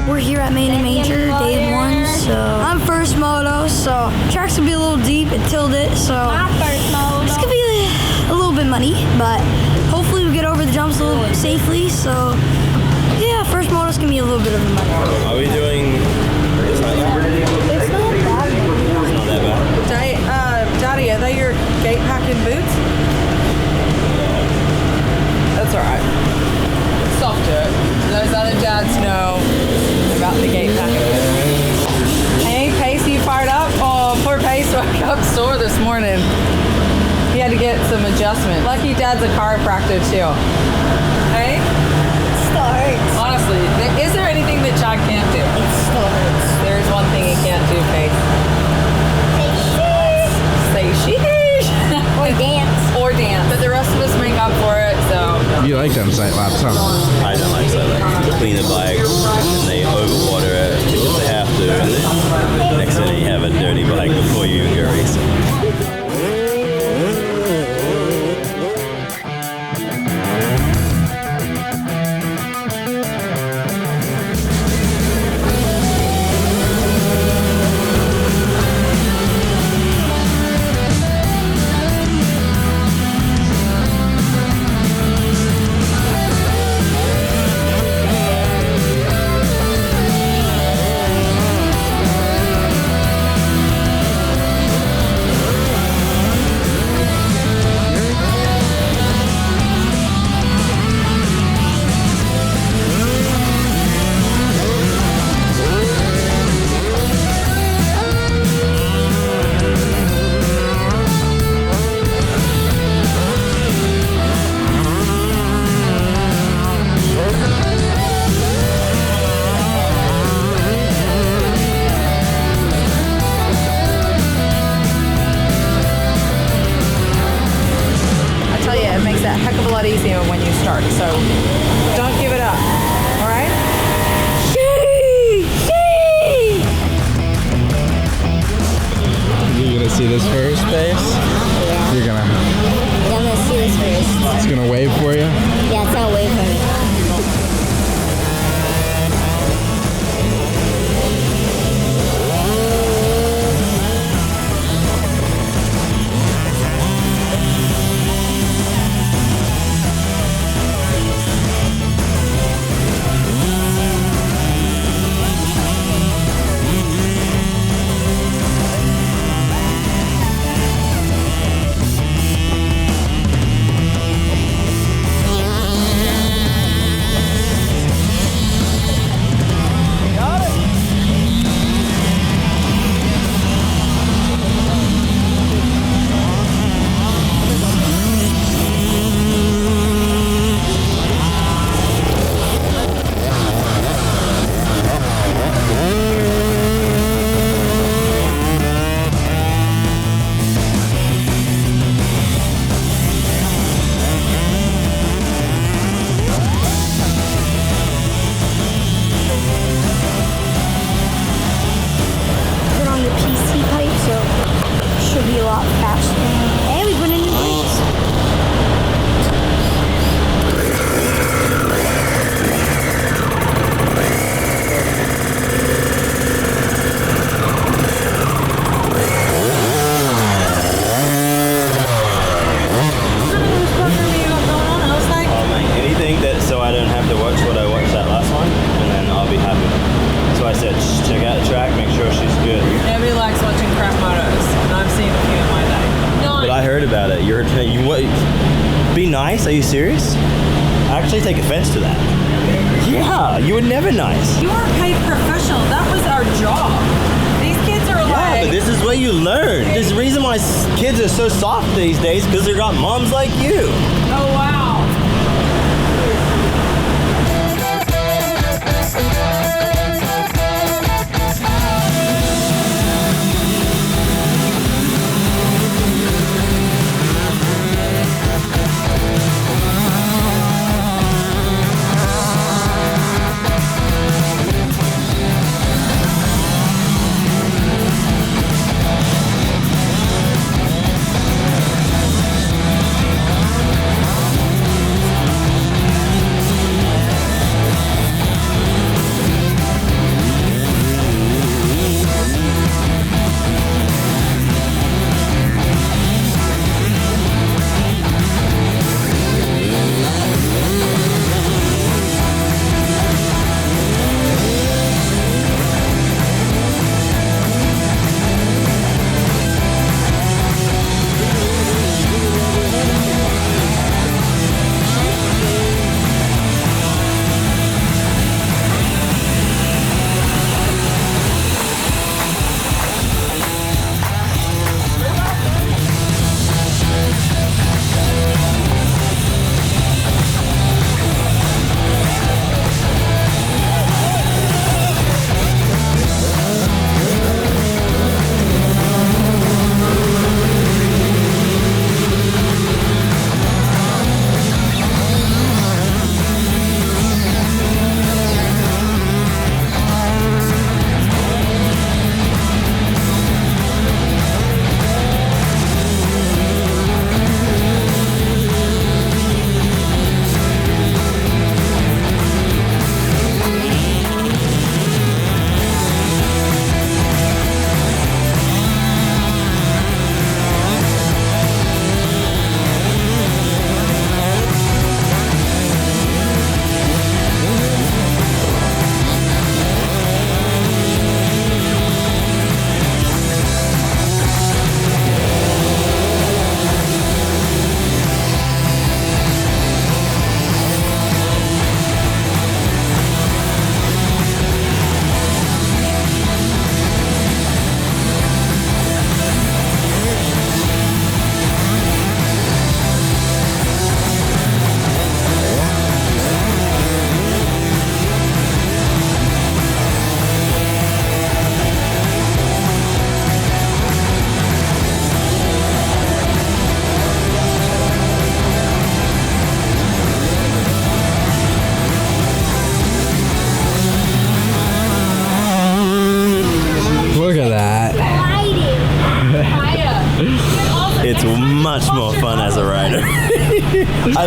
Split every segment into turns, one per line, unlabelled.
We're here at Main and Major, day 1, so I'm first moto, so track's gonna be a little deep and tilted, so it's gonna be a little bit muddy, but hopefully we get over the jumps a little bit safely, so yeah, first moto's gonna be a little bit of a muddy.
Are we doing this right now?
It's not bad.
It's not that bad.
Daddy, are they your gate packing boots? That's alright. Soft dirt. Those other dads know about the gate packing boots. Hey, Pace, you fired up? Oh, poor Pace woke up sore this morning. He had to get some adjustment. Lucky Dad's a chiropractor too. Hey?
It starts.
Honestly, is there anything that Chad can't do?
It starts.
There's one thing he can't do, Pace. Say sheesh.
Or dance.
Or dance. But the rest of us make up for it, so.
You like them sight laps, huh?
I don't like so they clean the bike and they overwater it because they have to. And then next thing you have a dirty bike before you even go racing.
Easier when you start, so don't give it up. All right?
You're gonna see this first, Pace?
Yeah.
You're gonna.
I'm gonna see this first.
It's gonna wave for you.
Yeah, it's gonna wave for me.
Be nice? Are you serious? I actually take offense to that. Yeah, you were never nice.
You weren't paid professional. That was our job. These kids are like...
Yeah, but this is what you learn. There's a reason why kids are so soft these days, because they got moms like you.
Oh, wow.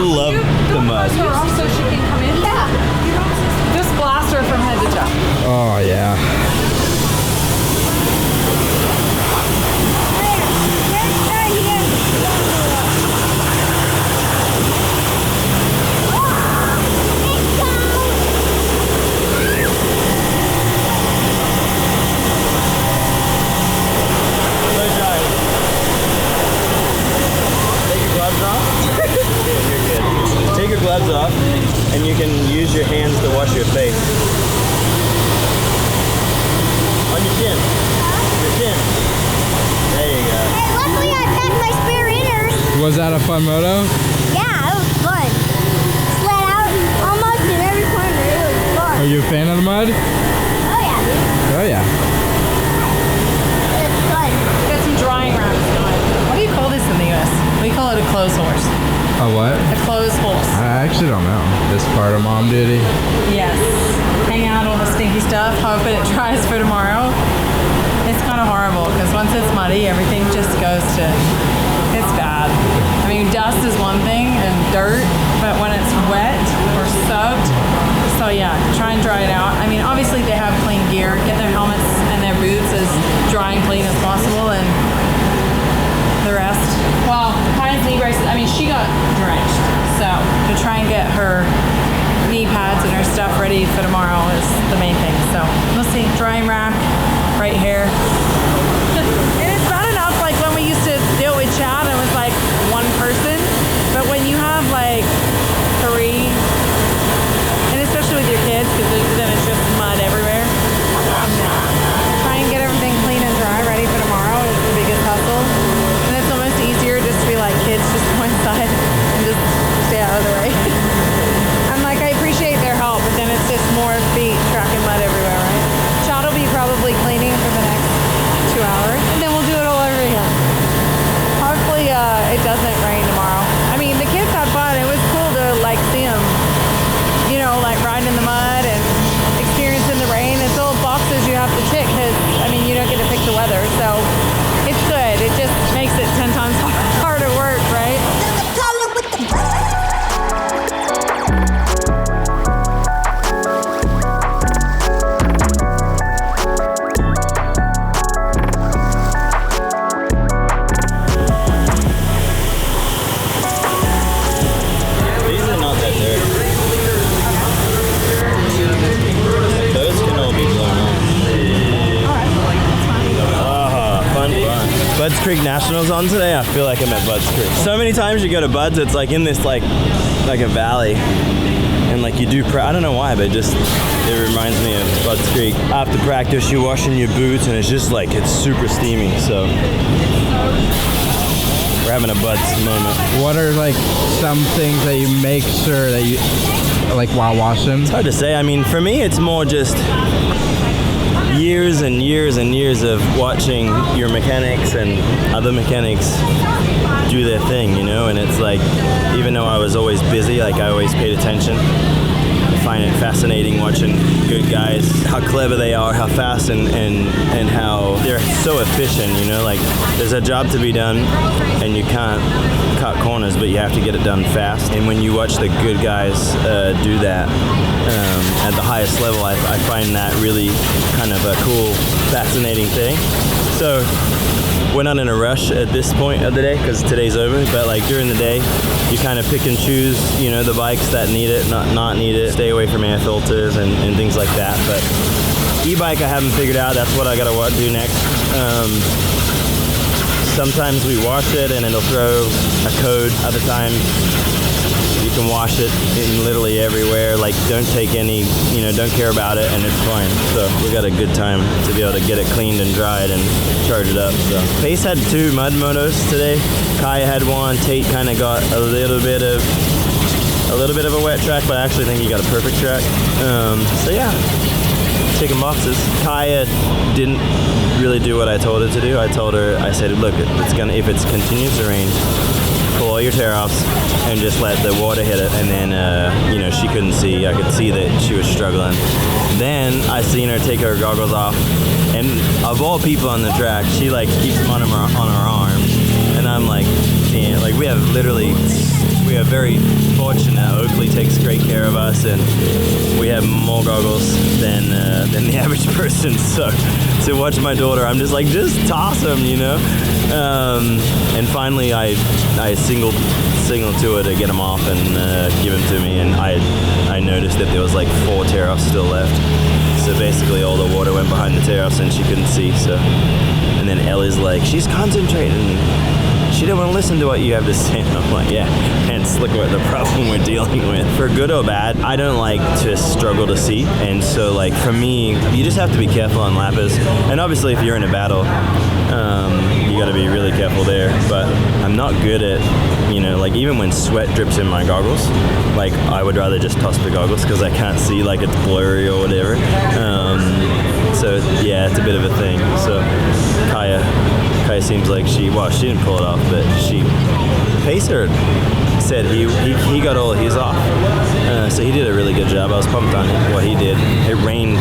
love the mud.
Her off so she can come in. Yeah. Just blast her from head to toe.
Oh, yeah.
Take your gloves off, and you can use your hands to wash your face. On your chin. Your chin. There you go.
Hey, luckily I packed my spare inners.
Was that a fun moto?
Yeah, it was fun. Slid out almost in every corner. It was fun.
Are you a fan of the mud?
Oh yeah, dude.
Oh, yeah.
It's fun.
We got some drying racks going. What do you call this in the US? We call it a clothes horse.
A what?
A clothes horse.
I actually don't know. This part of mom duty.
Yes. Hang out all the stinky stuff, hoping it dries for tomorrow. It's kind of horrible because once it's muddy, everything just goes to, it's bad. I mean, dust is one thing and dirt, but when it's wet or soaked, so yeah, try and dry it out. I mean, obviously they have clean gear. Get their helmets and their boots as dry and clean as possible, and the rest. Well, Kaya's knee braces, I mean, she got drenched. So to try and get her knee pads and her stuff ready for tomorrow is the main thing. So we'll see. Drying rack right here. And it's bad enough like when we used to do it with Chad, it was like one person. But when you have like 3, and especially with your kids, because then it's just mud everywhere. Try and get everything clean and dry, ready for tomorrow is the biggest hustle. And it's almost easier just to be like, kids, just go inside and just stay out of the way. I'm like, I appreciate their help, but then it's just more feet tracking mud everywhere, right? Chad will be probably cleaning for the next 2 hours, and then we'll do it all over again. Hopefully it doesn't rain tomorrow. I mean, the kids had fun. It was cool to like see them, you know, like riding in the mud and experiencing the rain. It's little boxes you have to tick because, I mean, you don't get to pick the weather. So it's good. It just makes it 10 times harder work, right?
These are not that dirty. Those can all be blown off. Fun. Bud's Creek Nationals on today. I feel like I'm at Bud's Creek. So many times you go to Bud's, it's like in this like a valley, and like you do. I don't know why, but it reminds me of Bud's Creek. After practice, you're washing your boots, and it's just like it's super steamy. So we're having a Bud's moment.
What are like some things that you make sure that you like while washing?
It's hard to say. I mean, for me, it's more just years and years and years of watching your mechanics and other mechanics do their thing, you know. And it's like, even though I was always busy, like I always paid attention. I find it fascinating watching good guys, how clever they are, how fast and how they're so efficient, you know. Like there's a job to be done and you can't cut corners, but you have to get it done fast. And when you watch the good guys do that at the highest level, I find that really kind of a cool, fascinating thing. So we're not in a rush at this point of the day because today's over, but like during the day you kind of pick and choose, you know, the bikes that need it, not need it, stay away from air filters and things like that. But e-bike I haven't figured out. That's what I gotta do next. Sometimes we wash it and it'll throw a code. Other times you can wash it in literally everywhere. Like don't take any, you know, don't care about it and it's fine. So we got a good time to be able to get it cleaned and dried and charge it up. So Pace had 2 mud motos today. Kaya had 1. Tate kind of got a little bit of a wet track, but I actually think he got a perfect track. So yeah, ticking boxes. Kaya didn't really do what I told her to do. I said, look, if it continues to rain, pull all your tear-offs and just let the water hit it. And then, you know, she couldn't see. I could see that she was struggling. Then I seen her take her goggles off, and of all people on the track, she like keeps them on her arm, and I'm like, damn, like we have literally we are very fortunate. Oakley takes great care of us, and we have more goggles than the average person. So to watch my daughter, I'm just like, just toss them, you know. And finally, I signaled to her to get them off and give them to me, and I noticed that there was like 4 tear-offs still left. So basically, all the water went behind the tear-offs, and she couldn't see. So, and then Ellie's like, she's concentrating. She didn't want to listen to what you have to say. And I'm like, yeah, hence look what the problem we're dealing with. For good or bad, I don't like to struggle to see. And so, like, for me, you just have to be careful on lappers. And obviously, if you're in a battle, you got to be really careful there. But I'm not good at, you know, like, even when sweat drips in my goggles, like, I would rather just toss the goggles because I can't see, like, it's blurry or whatever. So, yeah, it's a bit of a thing. So, Kaya seems like she didn't pull it off, but Pacer said he got all his off. So he did a really good job. I was pumped on what he did. It rained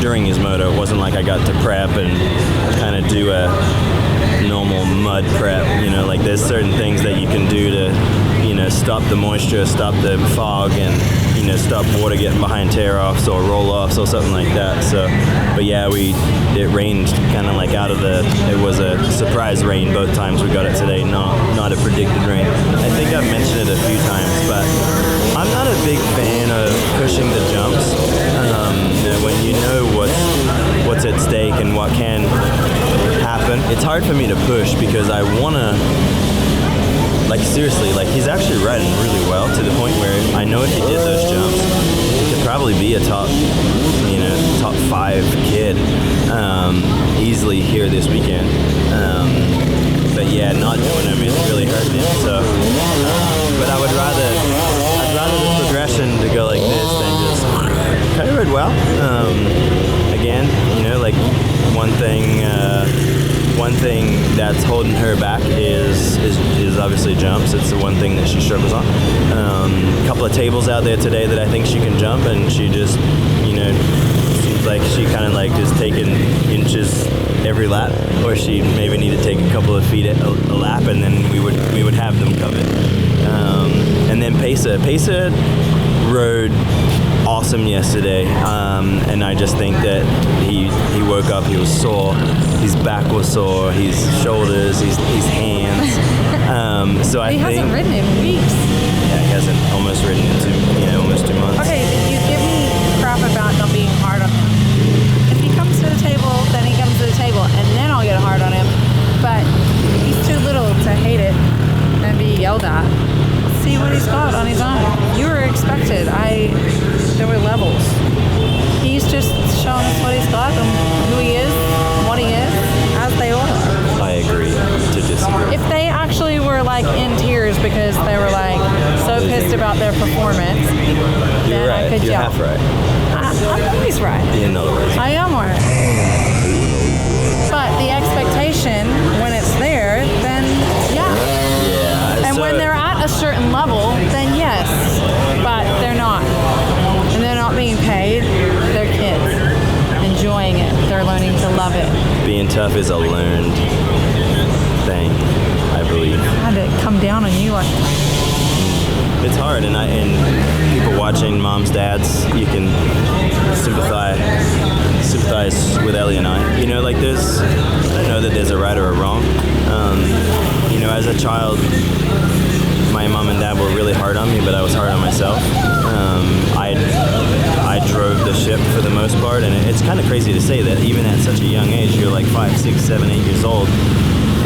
during his moto. It wasn't like I got to prep and kind of do a normal mud prep. You know, like there's certain things that you can do to, you know, stop the moisture, stop the fog, and, you know, stop water getting behind tear-offs or roll-offs or something like that. So, but yeah, it rained kind of like it was a surprise rain both times we got it today, not a predicted rain. I think I've mentioned it a few times, but I'm not a big fan of pushing the jumps. You know, when you know what's at stake and what can happen, it's hard for me to push because I want to, like, seriously, like, he's actually riding really well to the point where I know if he did those jumps, he could probably be a top 5 kid easily here this weekend. But yeah, not doing them is really hurting him. So, but I'd rather the progression to go like this than just kind of rode well. Again, you know, like one thing that's holding her back is obviously jumps. It's the one thing that she struggles on. A couple of tables out there today that I think she can jump, and she just, you know, seems like she kind of like is taking inches every lap, or she maybe need to take a couple of feet a lap, and then we would have them covered. And then Pacer rode awesome yesterday, and I just think that he woke up, he was sore, his back was sore, his shoulders, his hands. So I think
he hasn't ridden in weeks.
Yeah, he hasn't almost ridden in almost 2 months.
Okay, you give me crap about not being hard on him. If he comes to the table, then he comes to the table, and then I'll get hard on him. But he's too little to hate it and be yelled at. See what he's got on his own. You were expected. There were levels. He's just showing us what he's got and who he is, what he is, as they all are.
I agree to disagree.
If they actually were like in tears because they were like so pissed about their performance,
You're
then
right.
I could
You're
jump.
half right.
I'm always right.
In other words.
I am right. But the expectation, when it's there, then yeah.
Yeah.
And when they're at a certain level, then yes. But they're not. And they're not being paid. They're kids. Enjoying it. They're learning to love it.
Being tough is a learned thing, I believe.
I had to come down on you like
It's hard, and people watching, moms, dads, you can sympathize with Ellie and I. You know, like I don't know that there's a right or a wrong. You know, as a child, my mom and dad were really hard on me, but I was hard on myself. I drove the ship for the most part, and it's kind of crazy to say that even at such a young age, you're like 5, 6, 7, 8 years old,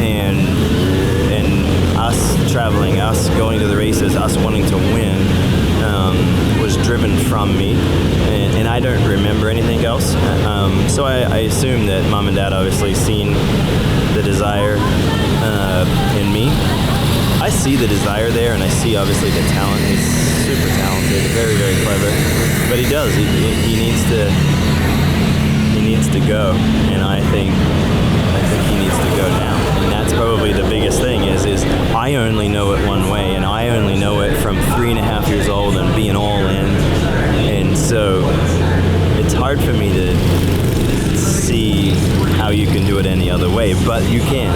and us traveling, us going to the races, us wanting to win was driven from me, and I don't remember anything else. So I assume that mom and dad obviously seen the desire in me. I see the desire there, and I see obviously the talent. He's super talented, very, very clever, but he does. He needs to go, and I think he needs to go now. And that's probably the biggest thing is I only know it one way, and I only know it from 3.5 years old and being all in, and so it's hard for me to see how you can do it any other way, but you can.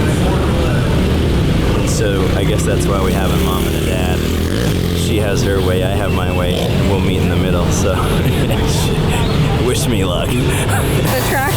And so I guess that's why we have a mom and a dad. She has her way, I have my way, and we'll meet in the middle. So wish me luck.
The track